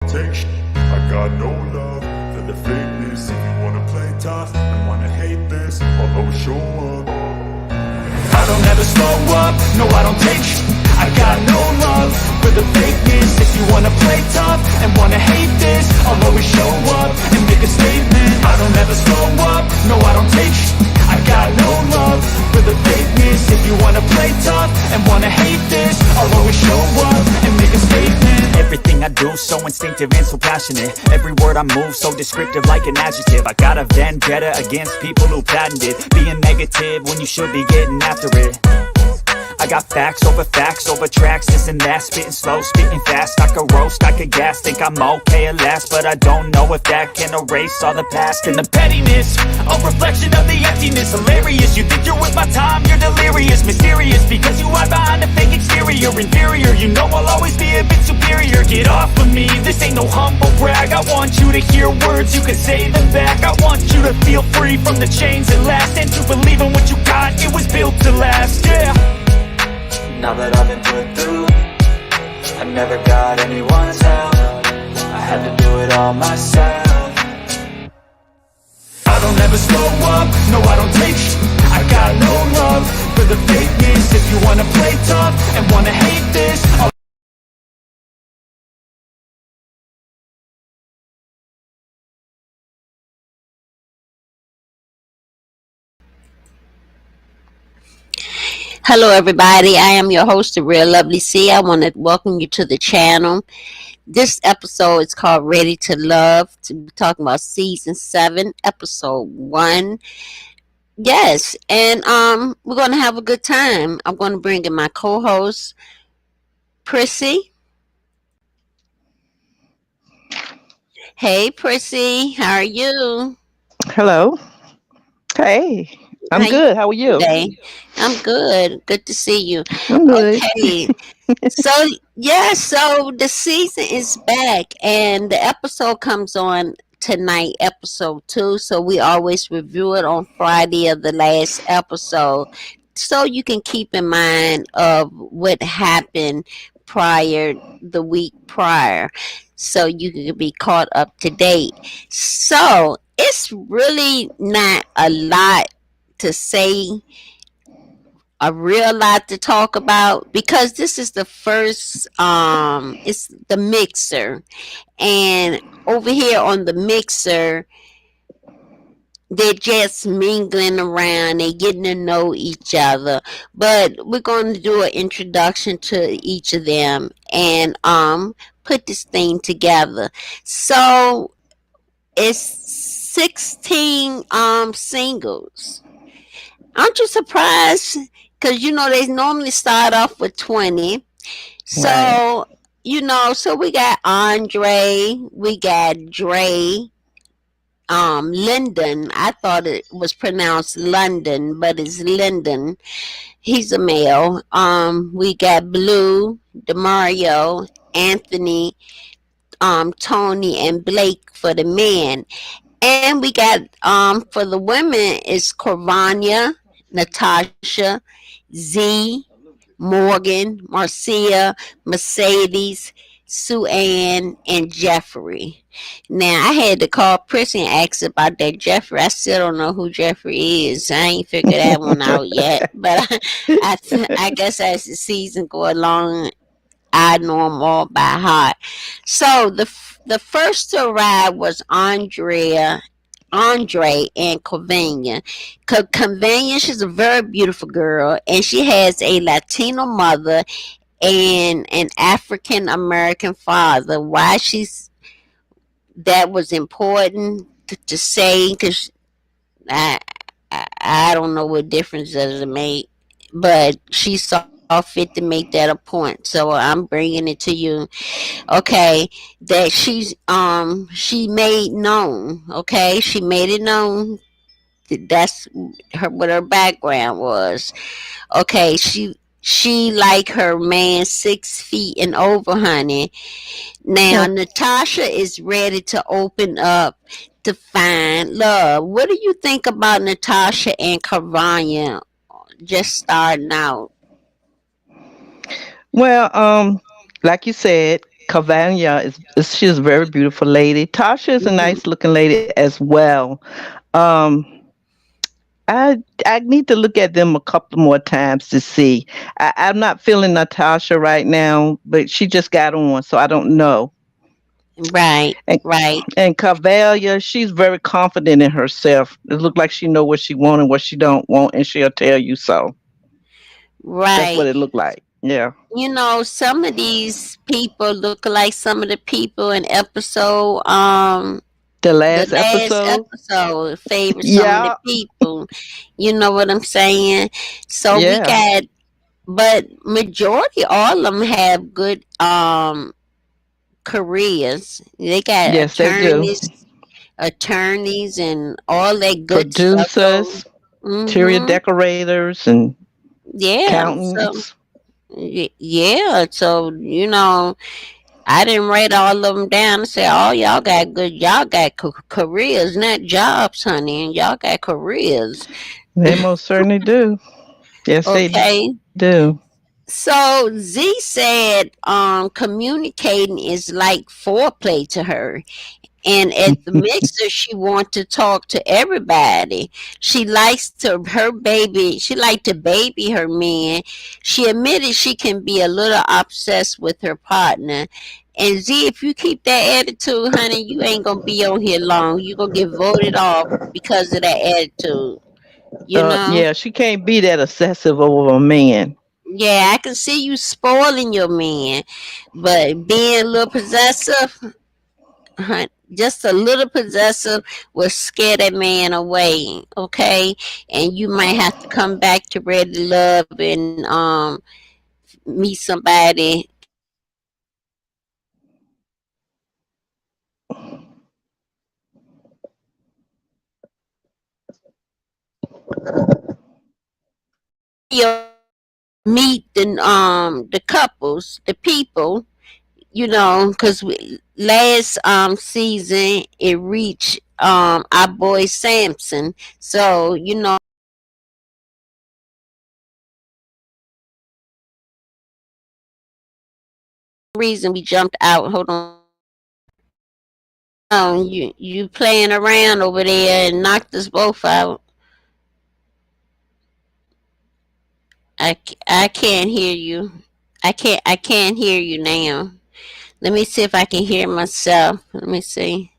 take sh- I got no love for the fakeness. If you wanna play tough and wanna hate this, I'll always show up. I don't ever slow up, no I don't take sh- I got no love for the fakeness. If you wanna play tough and wanna hate this, I'll always show up and make a statement. I don't ever slow up, no I don't take sh- I got no love for the fakeness. If you wanna play tough and wanna hate this, I'll always show up and make a statement. Everything I do so instinctive and so passionate. Every word I move so descriptive like an adjective. I got a vendetta against people who patented being negative when you should be getting after it. I got facts over tracks, this and that. Spitting slow, spitting fast. I could roast, I could gas. Think I'm okay at last, but I don't know if that can erase all the past. And the pettiness, a reflection of the emptiness. Hilarious, you think you're worth my time, you're delirious. Mysterious, because you hide behind a fake exterior. Inferior, you know I'll always be a bit superior. Get off of me, this ain't no humble brag. I want you to hear words, you can say them back. I want you to feel free from the chains that last, and to believe in what you got, it was built to last, yeah. Now that I've been put through, I never got anyone's help. I had to do it all myself. I don't ever slow up, no I don't take sh- I got no love for the fakeness. If you wanna play tough and wanna hate this, Hello, everybody. I am your host, the Real Lovely C. I want to welcome you to the channel. This episode is called Ready to Love. To be talking about season 7, episode 1. Yes, and we're gonna have a good time. I'm gonna bring in my co-host, Prissy. Hey, Prissy, how are you? Hello. Hey, How I'm you good. How are you? today? I'm good. Good to see you. I'm good. Okay. So yeah, so the season is back and the episode comes on tonight, episode 2. So we always review it on Friday of the last episode. So you can keep in mind of what happened prior the week prior. So you can be caught up to date. So it's really not a lot to say, a real lot to talk about, because this is the first it's the mixer, and over here on the mixer they're just mingling around, they getting to know each other, but we're going to do an introduction to each of them and put this thing together. So it's 16 singles. Aren't you surprised? Because they normally start off with 20. Right. So, so we got Andre, we got Dre, Lyndon. I thought it was pronounced London, but it's Lyndon. He's a male. We got Blue, Demario, Anthony, Tony, and Blake for the men. And we got for the women is Corvania, Natasha, Z, Morgan, Marcia, Mercedes, Sue Ann, and Jeffrey. Now I had to call Prissy and ask about that Jeffrey. I still don't know who Jeffrey is. I ain't figured that one out yet. But I guess as the season go along, I know them all by heart. So the first to arrive was Andre and Convenia. Convenia, she's a very beautiful girl, and she has a Latino mother and an African American father. Why she's that was important to say, because I, I don't know what difference does it make, but she saw fit to make that a point. So I'm bringing it to you. Okay, that she made known. Okay, she made it known that's her what her background was. Okay, she like her man 6 feet and over, honey. Now Natasha is ready to open up to find love. What do you think about Natasha and Carvania just starting out? Well, like you said, Cavania is she's a very beautiful lady. Tasha is a Mhm. nice looking lady as well. Um, I need to look at them a couple more times to see. I'm not feeling Natasha right now, but she just got on, so I don't know. Right, And right, and Cavalia, she's very confident in herself. It looked like she know what she want and what she don't want, and she'll tell you so. That's what right. it looked like. Yeah. Some of these people look like some of the people in episode The the last last episode. episode favor some of the Yeah. people. You know what I'm saying? So we Yeah. got, but majority all of them have good careers. They got Yes, they do. attorneys and all that good stuff. So Producers, interior mhm. decorators, and Yeah. So accountants. yeah. So I didn't write all of them down and say, "Oh, y'all got careers, not jobs, honey, and y'all got careers." They most certainly do. Yes, they Okay. do. So Z said, communicating is like foreplay to her. And at the mixer, she wants to talk to everybody. She like to baby her man. She admitted she can be a little obsessed with her partner. And Z, if you keep that attitude, honey, you ain't gonna be on here long. You gonna get voted off because of that attitude. You know? Yeah, she can't be that obsessive over a man. Yeah, I can see you spoiling your man, but being a little possessive, just a little possessive will scare that man away, okay? And you might have to come back to Ready Love and meet somebody. You'll meet the couples, the people, because last season it reached our boy Samson. So reason we jumped out. Hold on. You playing around over there and knocked us both out. I can't hear you. I can't hear you now. Let me see if I can hear myself. Let me see.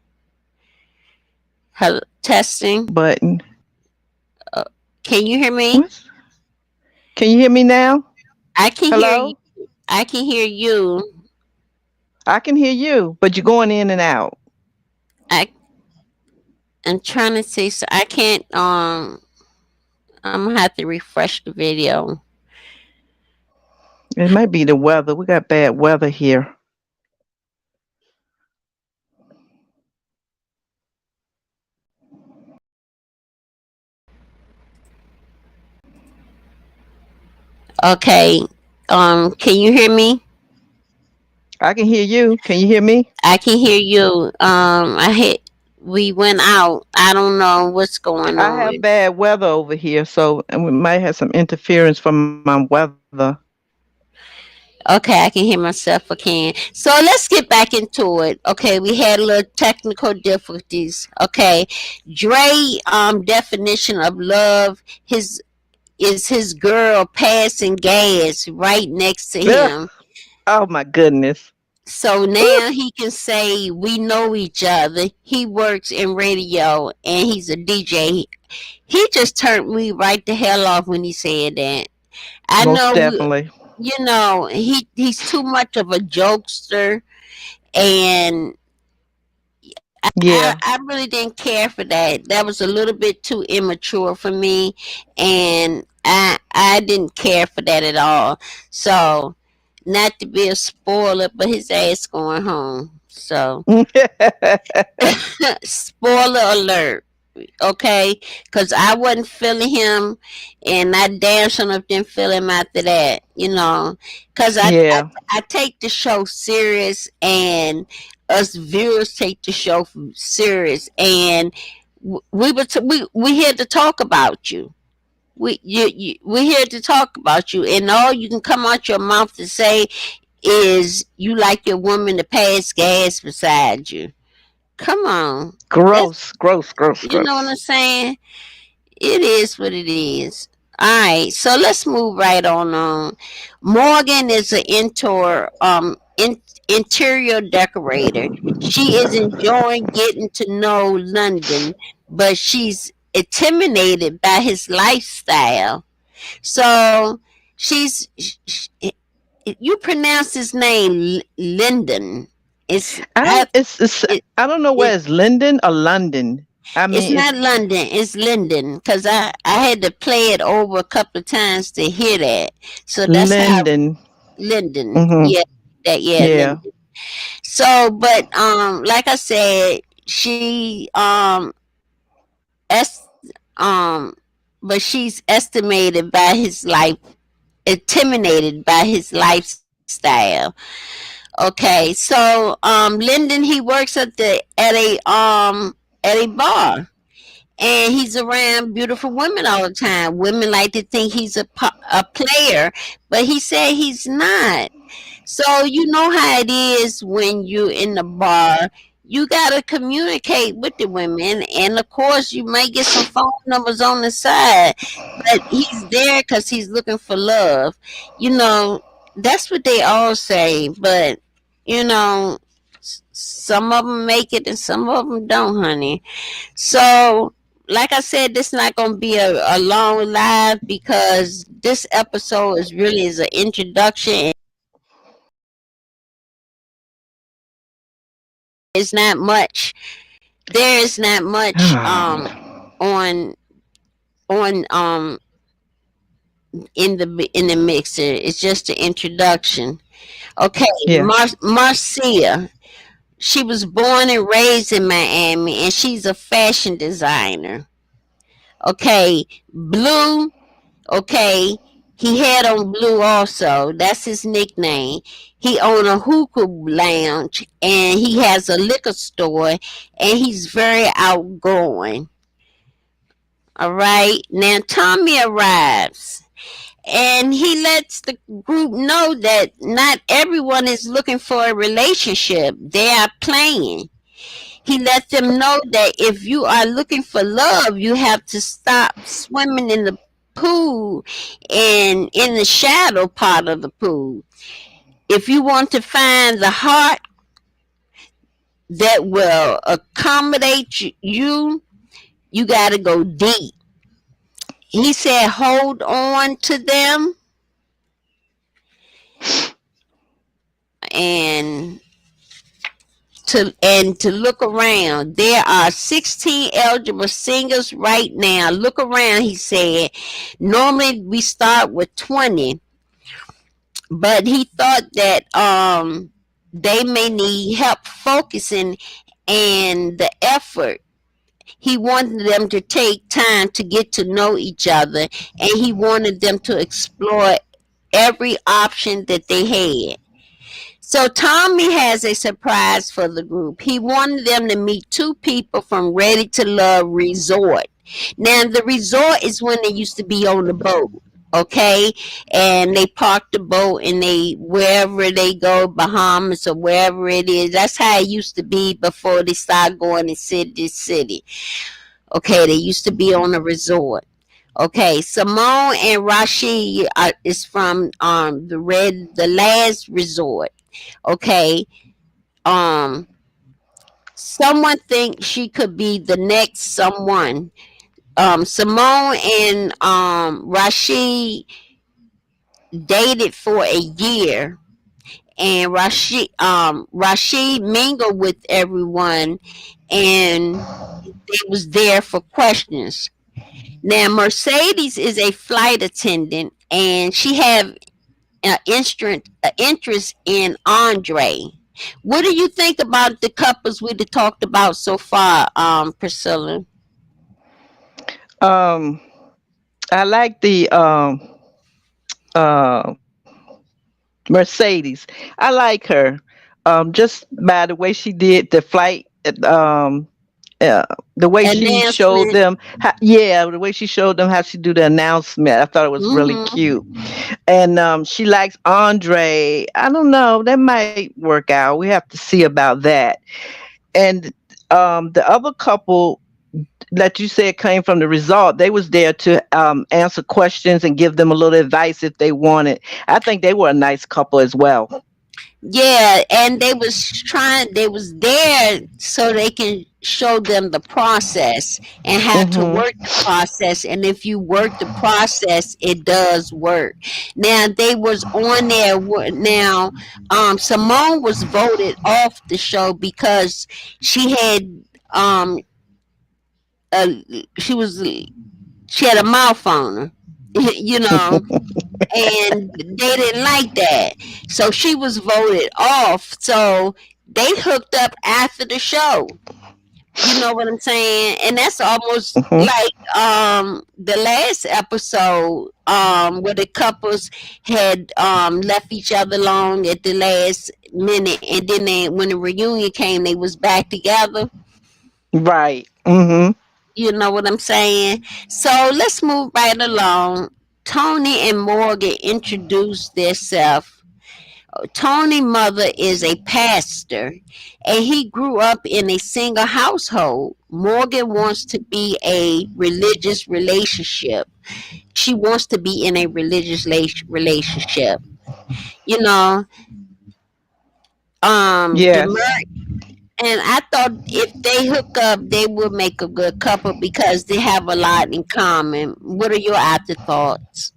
Hello, testing. Button. Uh, can you hear me? What? Can you hear me now? I can hear you. Hello? I can hear you. I can hear you, but you're going in and out. I I'm trying to see. So I can't. I'm gonna have to refresh the video. It might be the weather. We got bad weather here. Okay. Can you hear me? I can hear you. Can you hear me? I can hear you. We went out. I don't know what's going I have on. bad weather over here, so and we might have some interference from my weather. Okay, I can hear myself again. So let's get back into it. Okay, we had a little technical difficulties. Okay, Dre definition of love his girl passing gas right next to Ugh, him. oh my goodness. So Whew. now he can say we know each other. He works in radio and he's a DJ. He just turned me right the hell off when he said that. I Most know definitely. he's too much of a jokester, and I, Yeah. I really didn't care for that. That was a little bit too immature for me, and I didn't care for that at all. So, not to be a spoiler, but his ass going home. So, spoiler alert. Okay, because I wasn't feeling him, and I damn sure enough didn't feel him after that. Because Yeah. I take the show serious, and us viewers take the show serious, and we here to talk about you. We here to talk about you, and all you can come out your mouth to say is you like your woman to pass gas beside you. Come on. That's, Gross, gross, gross, you know what I'm gross. saying? It is what it is. All right, so let's move right on. Morgan is an interior decorator. She is enjoying getting to know London, but she's intimidated by his lifestyle. So she's you pronounce his name Lyndon. It's I don't. It's. it, I don't know where it it's Linden or London. I it's mean, not it's London, it's Linden. Because I had to play it over a couple of times to hear that. So that's how Linden. Linden. Hmm. Yeah, that yeah, Yeah. Linden. So but like I said, she es- um but she's estimated by his life intimidated by his lifestyle. Okay, so Lyndon he works at a bar, and he's around beautiful women all the time. Women like to think he's a player, but he said he's not. So you know how it is when you're in the bar. You gotta communicate with the women, and of course, you may get some phone numbers on the side. But he's there because he's looking for love. You know, that's what they all say. But you know, some of them make it and some of them don't, honey. So, like I said, this not gonna be a long live because this episode is really is an introduction. It's not much. There is not much on on in the mixer. It's just the introduction. Okay, Yeah. Marcia. She was born and raised in Miami, and she's a fashion designer. Okay, Blue. Okay, he had on Blue also. That's his nickname. He owned a hookah lounge and he has a liquor store, and he's very outgoing. All right. Now Tommy arrives and he lets the group know that not everyone is looking for a relationship. They are playing. He let them know that if you are looking for love, you have to stop swimming in the pool and in the shadow part of the pool. If you want to find the heart that will accommodate you, you got to go deep. He said, hold on to them and to look around. There are 16 eligible singers right now. Look around, he said. Normally we start with 20, but he thought that they may need help focusing and the effort. He wanted them to take time to get to know each other, and he wanted them to explore every option that they had. So Tommy has a surprise for the group. He wanted them to meet two people from Ready to Love Resort. Now the resort is when they used to be on the boat, okay? And they park the boat and they wherever they go, Bahamas or wherever it is. That's how it used to be before they started going to city to city. Okay, they used to be on a resort. Okay, Simone and Rashid is from the last resort. Okay, um, someone thinks she could be the next someone. Simone and Rashid dated for a year, and Rashid mingled with everyone, and they was there for questions. Now Mercedes is a flight attendant, and she have interest in Andre. What do you think about the couples we talked about so far, Priscilla? Um, I like the uh Mercedes. I like her. Just by the way she did the flight uh, the way she showed announcement. them how, yeah, the way she showed them how she do the announcement, I thought it was really Hmm. cute. And she likes Andre. I don't know, that might work out. We have to see about that. And the other couple that you said came from the result, they was there to answer questions and give them a little advice if they wanted. I think they were a nice couple as well. Yeah, and they was there so they can show them the process and how to Hmm. work the process. And if you work the process, it does work. Now they was on there. Now, Simone was voted off the show because she had um a, she was she had a mouth on her, you know, and they didn't like that. So she was voted off. So they hooked up after the show. You know what I'm saying? And that's almost Hmm. like the last episode where the couples had left each other alone at the last minute, and then when the reunion came, they was back together. Right. Hmm. You know what I'm saying? So let's move right along. Tony and Morgan introduced themselves. Tony's mother is a pastor, and he grew up in a single household. Morgan wants to be a religious relationship. She wants to be in a religious relationship. You know, Yes. and I thought if they hook up, they would make a good couple because they have a lot in common. What are your afterthoughts?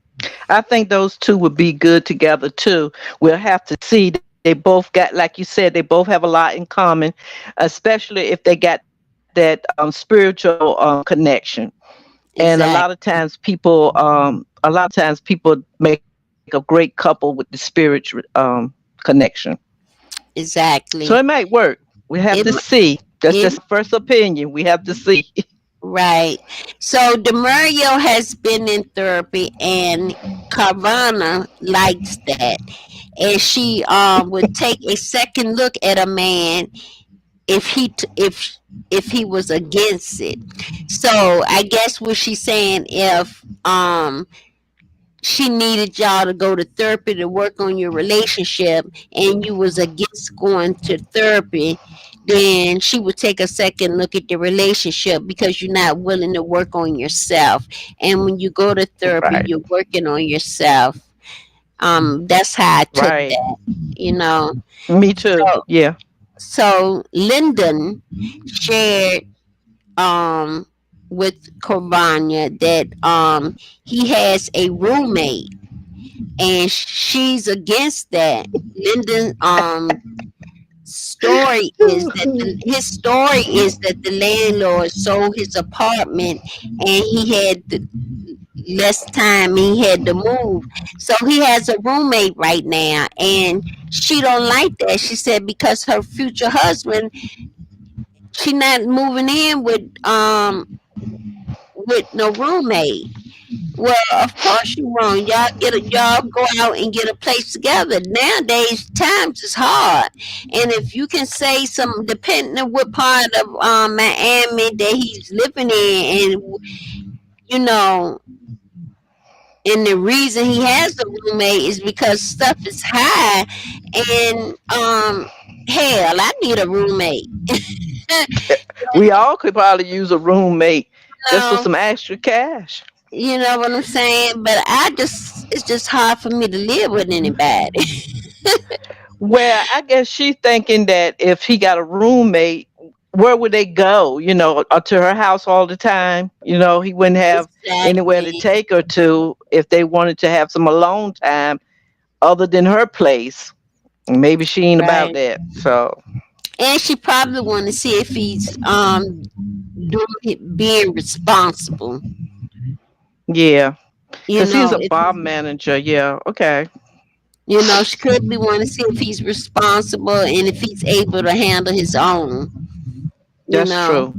I think those two would be good together too. We'll have to see. They both got, like you said, they both have a lot in common, especially if they got that spiritual connection. And Exactly. a lot of times people make a great couple with the spiritual connection. So it Exactly. might work. We have to It, see. That's just it our first opinion. We have to see. Right. So Demario has been in therapy, and Carvana likes that. And she would take a second look at a man if if he was against it. So I guess what she's saying, if she needed y'all to go to therapy to work on your relationship and you was against going to therapy, then she would take a second look at the relationship because you're not willing to work on yourself. And when you go to therapy, Right. you're working on yourself. That's how I took Right. that, you know. Me too. So Yeah. Lyndon shared um with Corvania that he has a roommate, and she's against that. Lyndon his story is that the landlord sold his apartment and he had less time, he had to move, so he has a roommate right now, and she don't like that. She said because her future husband, she not moving in with no roommate. Well, of course you wrong. Y'all go out and get a place together. Nowadays, times is hard, and if you can say some, depending on what part of Miami that he's living in, and you know, and the reason he has a roommate is because stuff is high, and hell, I need a roommate. We all could probably use a roommate just for No, some extra cash. you know what I'm saying? But it's just hard for me to live with anybody. Well, I guess she's thinking that if he got a roommate, where would they go? To her house all the time. He wouldn't have anywhere to Exactly. take her to if they wanted to have some alone time other than her place. Maybe she ain't about Right. that. So, And she probably want to see if he's being responsible. yeah, You because he's know, a if bar manager. Yeah, okay. she could be want to see if he's responsible and if he's able to handle his own. You That's know. true.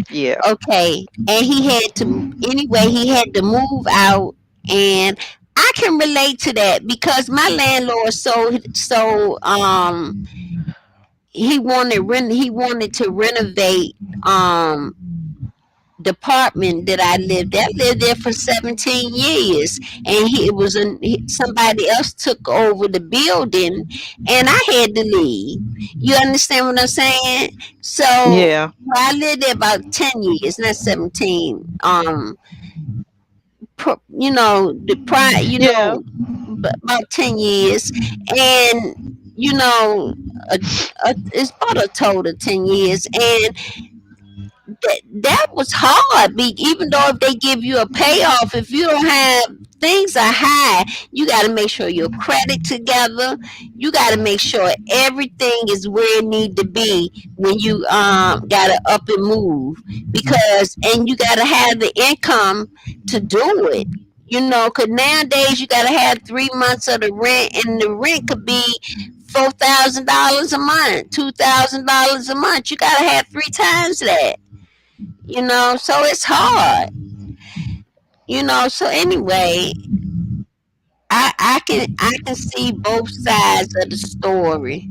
Yeah. Okay. And he had to move out, and I can relate to that because my landlord so he wanted to renovate um the apartment that I lived at. I lived there for 17 years, and somebody else took over the building, and I had to leave. You understand what I'm saying? So Yeah. I lived there about 10 years, not 17. The prior, Yeah. about 10 years, and you know, a, it's about a total of 10 years, and that was hard. Even though if they give you a payoff, if you don't have things are high, you got to make sure your credit together. You got to make sure everything is where it need to be when you got to up and move, and you got to have the income to do it. Because nowadays you got to have 3 months of the rent, and the rent could be $4,000 a month, $2,000 a month. You got to have 3 times that. So it's hard. So anyway, I can see both sides of the story.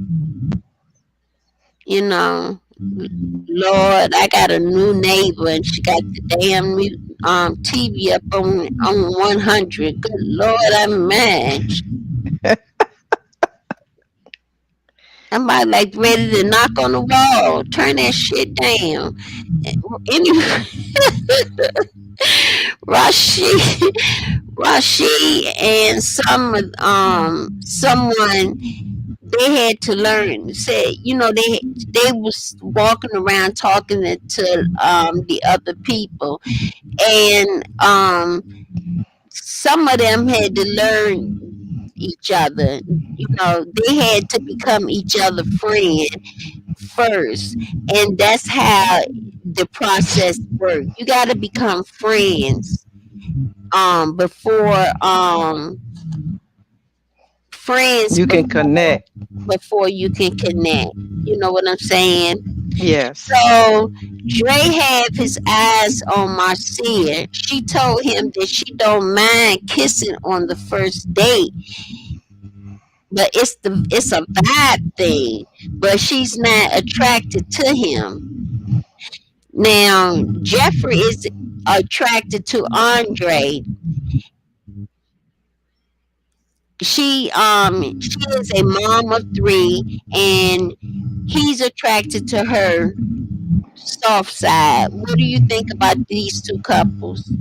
you know Lord, I got a new neighbor, and she got the damn TV up on 100. Good Lord, I'm mad. I'm about like ready to knock on the wall, turn that shit down. Anyway, Rashid, Rashid, and someone, they had to learn. Say, they was walking around talking to the other people, and some of them had to learn each other. They had to become each other friend first, and that's how the process works. You got to become friends before friends You can before connect. you can connect. You know what I'm saying? Yes. So Dre have his eyes on Marcia. She told him that she don't mind kissing on the first date, but it's a vibe thing. But she's not attracted to him. Now Jeffrey is attracted to Andre. She is a mom of three, and he's attracted to her soft side. What do you think about these two couples,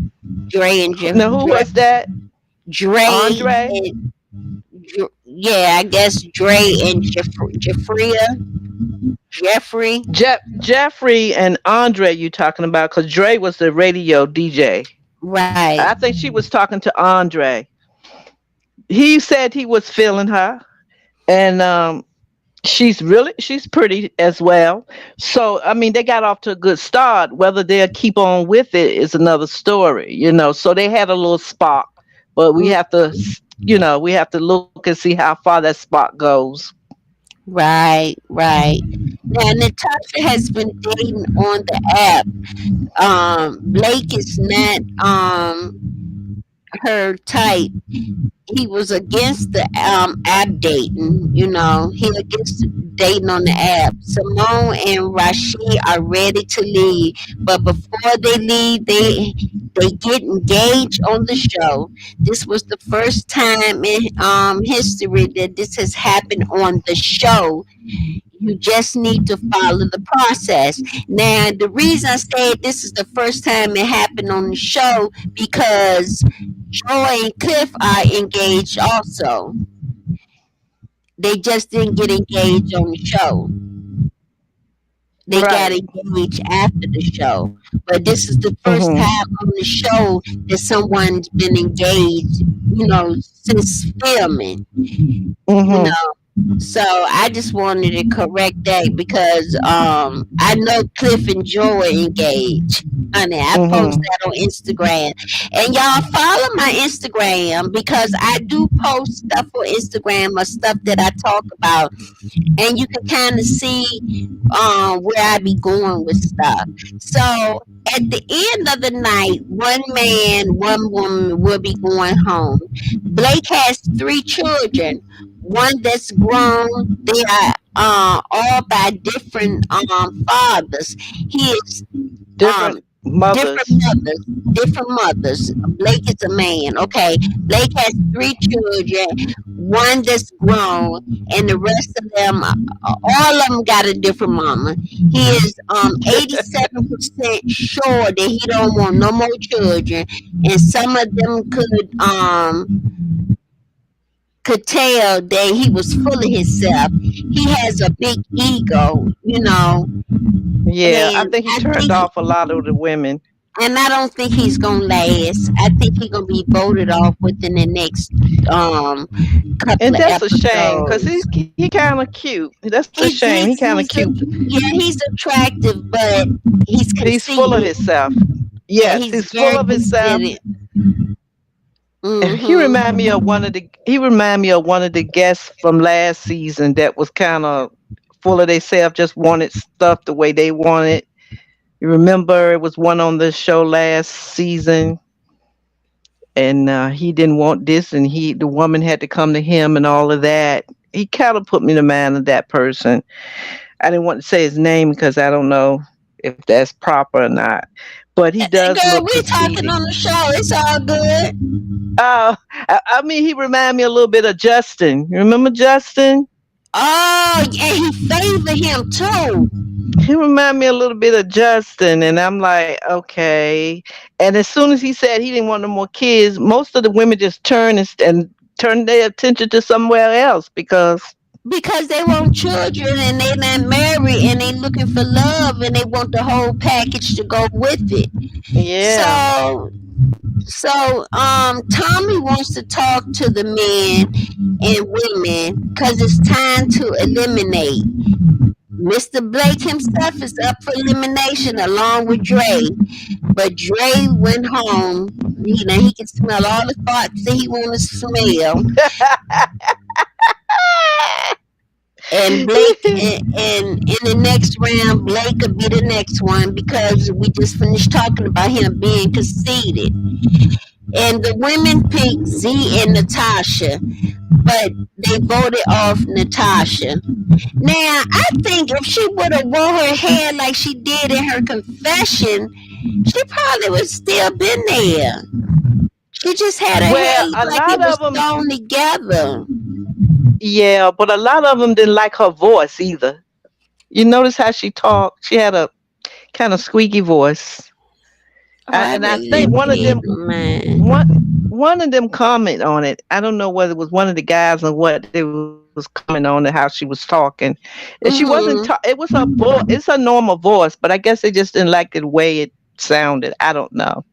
Dre and Now, who was that? Dre Andre? and yeah, I guess Dre and Jeffrey, Jeffrey and Andre, you talking about? Because Dre was the radio DJ. right? I think she was talking to Andre. He said he was feeling her, and she's pretty as well. So I mean, they got off to a good start. Whether they'll keep on with it is another story. So they had a little spark, but we have to look and see how far that spark goes. Right, right. Now Natasha has been dating on the app. Blake is not her type. He was against the app dating. He against dating on the app. Simone and Rashid are ready to leave, but before they leave, they get engaged on the show. This was the first time in history that this has happened on the show. You just need to follow the process. Now, the reason I said this is the first time it happened on the show because Joy and Cliff are engaged also. They just didn't get engaged on the show. They got Right. engaged after the show. But this is the first Mhm. time on the show that someone's been engaged, since filming. You Mhm. know, So I just wanted to correct that because I know Cliff and Joe are engaged. Honey, I post Mhm. that on Instagram. And y'all follow my Instagram because I do post stuff on Instagram or stuff that I talk about. And you can kind of see where I be going with stuff. So at the end of the night, one man, one woman will be going home. Blake has 3 children. One that's grown, they are all by different fathers. He is Different um different mothers. mothers, different mothers. Blake is a man. Okay, Blake has three children, one that's grown, and the rest of them, all of them got a different mama. He is 87% sure that he don't want no more children, and some of them could tell that he was full of himself. He has a big ego, Yeah, I and think he turned off a lot of the women. I don't think he's gonna last. I think he's gonna be voted off within the next um couple And of that's a shame because episodes. he kind of cute. That's a He's shame. He he's kind of he's a, cute. yeah, he's attractive, but he's He's full of conceited. himself. Yeah, Yes, he's he's full very of himself. conceited. He remind me Mhm. of one of the guests from last season that was kind of full of themselves, just wanted stuff the way they wanted. You remember it was one on the show last season, and he didn't want this, and the woman had to come to him and all of that. He kind of put me in the mind of that person. I didn't want to say his name because I don't know if that's proper or not, but he does Girl, look we talking conceited. on the show. It's all good. I mean, he remind me a little bit of Justin. You remember Justin? Oh, and he favored him too. He remind me a little bit of Justin, and I'm like, okay. And as soon as he said he didn't want no more kids, most of the women just and turn their attention to somewhere else because Because they want children and they not married and they looking for love and they want the whole package to go with it. yeah. So Tommy wants to talk to the men and women because it's time to eliminate. Mr. Blake himself is up for elimination along with Dre, but Dre went home. He can smell all the farts that he want to smell, and Blake and in the next round, Blake could be the next one because we just finished talking about him being conceited. And the women picked Z and Natasha, but they voted off Natasha. Now, I think if she would have wore her hair like she did in her confession, she probably would still been there. She just had her hair Well, look a like it lot was of them, thrown together. yeah, but a lot of them didn't like her voice either. You notice how she talked? She had a kind of squeaky voice. Oh, I And I really think didn't, man. one of them comment on it. I don't know whether it was one of the guys or what they was commenting on and how she was talking. And she wasn't. Hmm. It was her voice. It's her normal voice, but I guess they just didn't like the way it sounded. I don't know.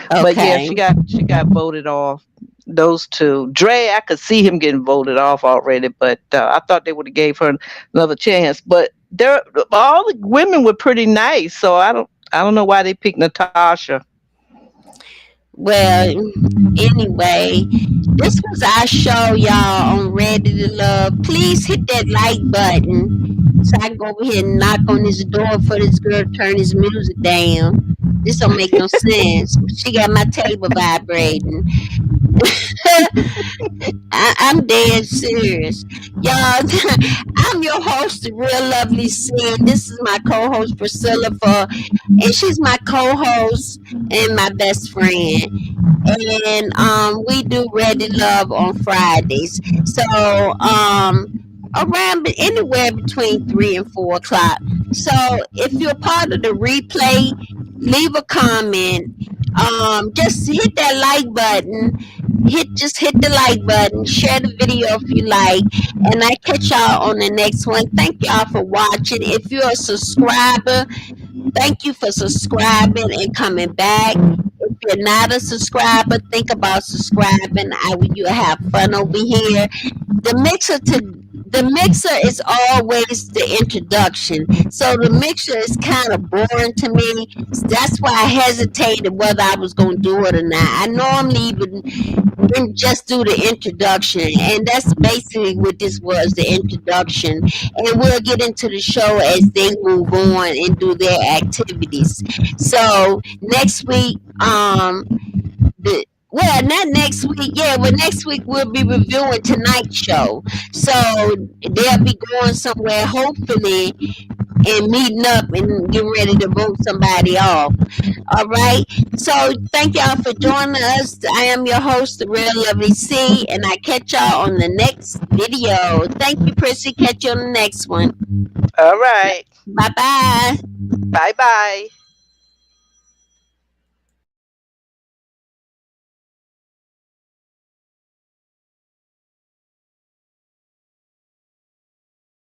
But yeah, Okay. she got voted off. Those two, Dre, I could see him getting voted off already, but I thought they would have gave her another chance. But all the women were pretty nice, so I don't know why they picked Natasha. Well, anyway, this was our show, y'all, on Ready to Love. Please hit that like button so I can go over here and knock on this door for this girl to turn his music down. This don't make no sense. She got my table vibrating. I'm dead serious. Y'all, I'm your host, the real lovely Sin. This is my co-host Priscilla and she's my co-host and my best friend. And we do Ready Love on Fridays. So around anywhere between 3 and 4 o'clock. So if you're part of the replay, leave a comment. Just hit that like button. Hit the like button. Share the video if you like. And I catch y'all on the next one. Thank y'all for watching. If you're a subscriber, thank you for subscribing and coming back. If you're not a subscriber, think about subscribing. You'll have fun over here. The mixer is always the introduction. So the mixer is kind of boring to me. That's why I hesitated whether I was going to do it or not. I normally would just do the introduction, and that's basically what this was, the introduction. And we'll get into the show as they move on and do their activities. So next week, the well, not next week. Yeah, well, next week we'll be reviewing tonight's show. So they'll be going somewhere, hopefully, and meeting up and getting ready to vote somebody off. All right. So thank y'all for joining us. I am your host, the Real Lovely C, and I catch y'all on the next video. Thank you, Prissy. Catch you on the next one. All right. Bye bye. Bye bye.